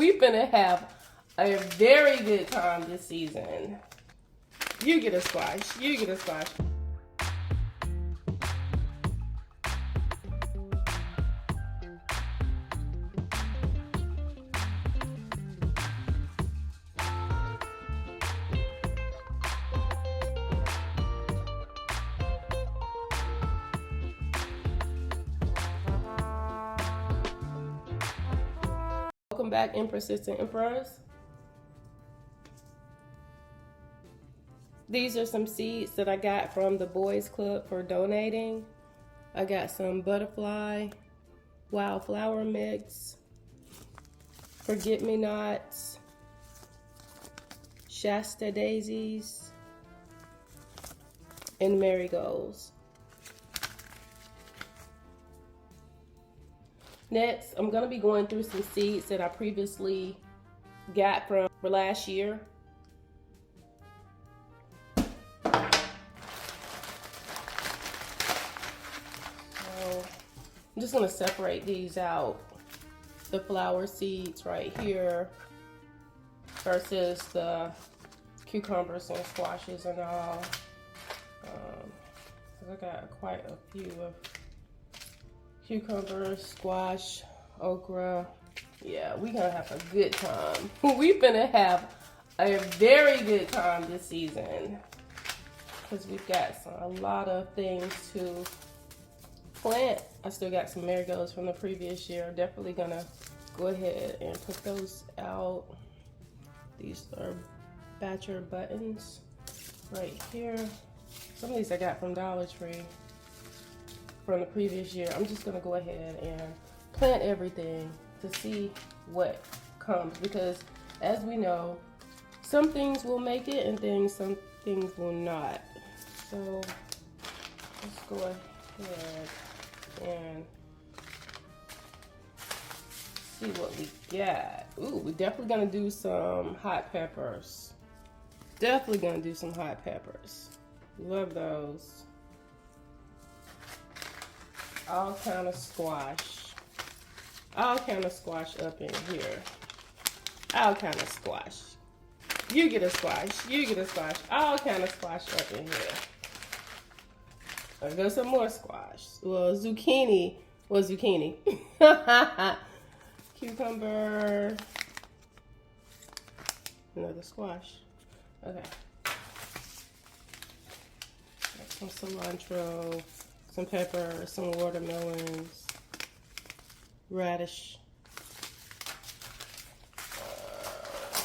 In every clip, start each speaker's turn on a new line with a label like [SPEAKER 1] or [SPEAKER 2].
[SPEAKER 1] We finna have a very good time this season. You get a squash. You get a squash. Welcome back, Persistent Emperors. These are some seeds that I got from the Boys Club for donating. I got some butterfly, wildflower mix, forget-me-nots, Shasta daisies, and marigolds. Next, I'm going to be going through some seeds that I previously got from last year. So, I'm just going to separate these out. The flower seeds right here versus the cucumbers and squashes and all. I got quite a few of cucumber, squash, okra. Yeah, we gonna have a good time. We finna have a very good time this season because we've got a lot of things to plant. I still got some marigolds from the previous year. Definitely gonna go ahead and put those out. These are batcher buttons right here. Some of these I got from Dollar Tree from the previous year. I'm just gonna go ahead and plant everything to see what comes, because as we know, some things will make it and some things will not. So let's go ahead and see what we got. Ooh, we're definitely gonna do some hot peppers. Definitely gonna do some hot peppers. Love those. All kind of squash. All kind of squash up in here. All kind of squash. You get a squash. You get a squash. All kind of squash up in here. There goes some more squash. Well, zucchini. Well, zucchini. Cucumber. Another squash. Okay. Some cilantro. Some pepper, some watermelons, radish.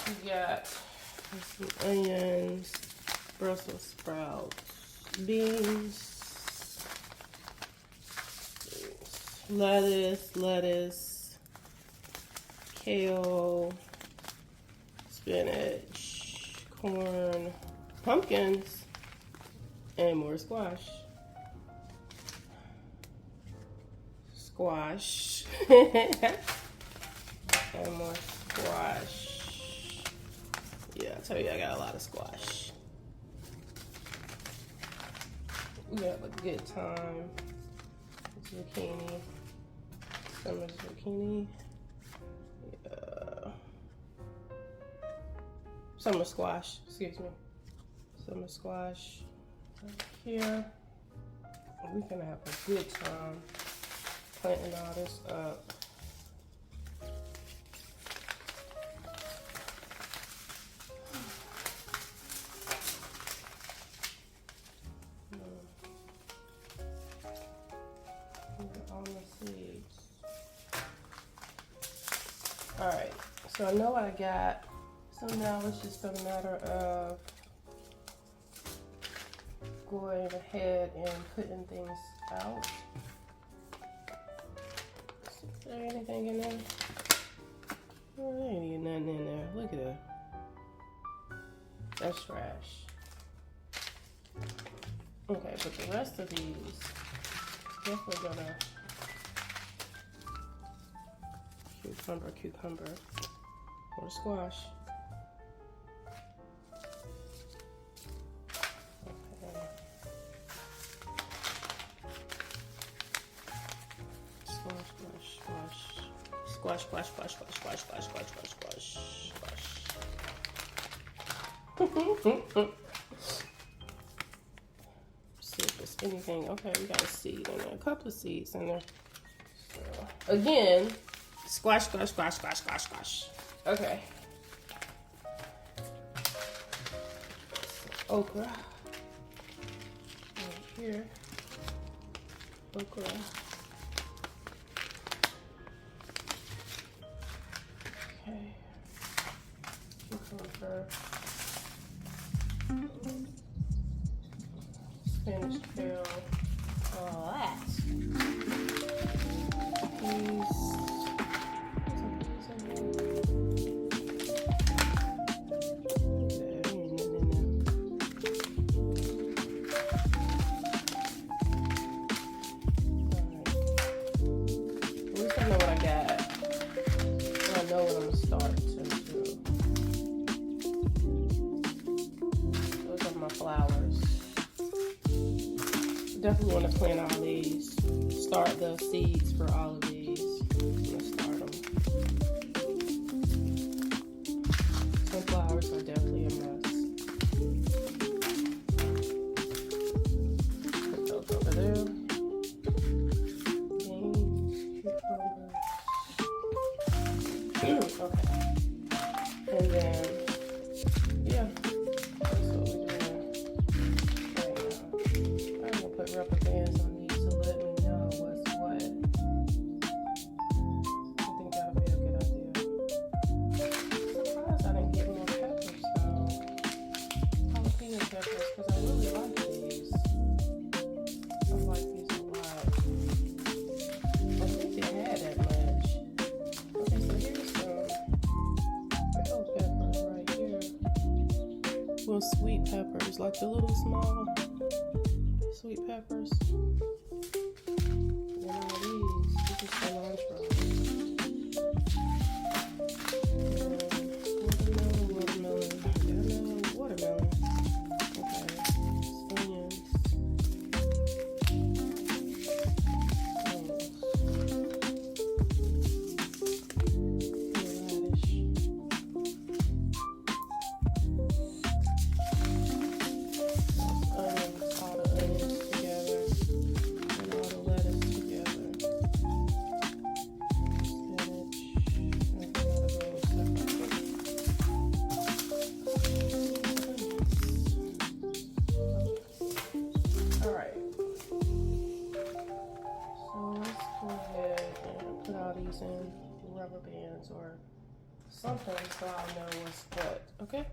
[SPEAKER 1] We got some onions, Brussels sprouts, beans, lettuce, kale, spinach, corn, pumpkins, and more squash. Squash. And more squash. Yeah, I tell you, I got a lot of squash. We have a good time. Zucchini. Summer zucchini. Yeah. Summer squash, excuse me. Summer squash right here. We're gonna have a good time planting all this up. All the seeds. All right, so I know I got, so now it's just a matter of going ahead and putting things out. Is there anything in there? Oh, there ain't even nothing in there. Look at that. That's trash. Okay, but the rest of these, definitely gonna cucumber, or squash. Okay. Squash. See if there's anything. Okay, we got a seed in there, a couple of seeds in there. So, again, squash, squash, squash, squash, squash, squash. Okay. Okra. Right here. Okra. Okay. Cucumber. Spanish kale. All that. Peas. Flowers. Definitely want to plant all these. Start the seeds for all of these. I'm gonna start them. Sunflowers are definitely a must. Put those over there. Beans, cucumbers. Okay. And then, yeah. Rubber bands on these to let me know what's what. I think that would be a good idea. I'm surprised I didn't get more peppers though. Jalapeno peppers, because I really like these. I like these a lot. I think they had that much. Okay, so here's some bell peppers right here. Little sweet peppers, like the little small sweet peppers. And all these. This is cilantro. Watermelon. Okay. Onions. These in rubber bands or something so I'll know what's what. Okay.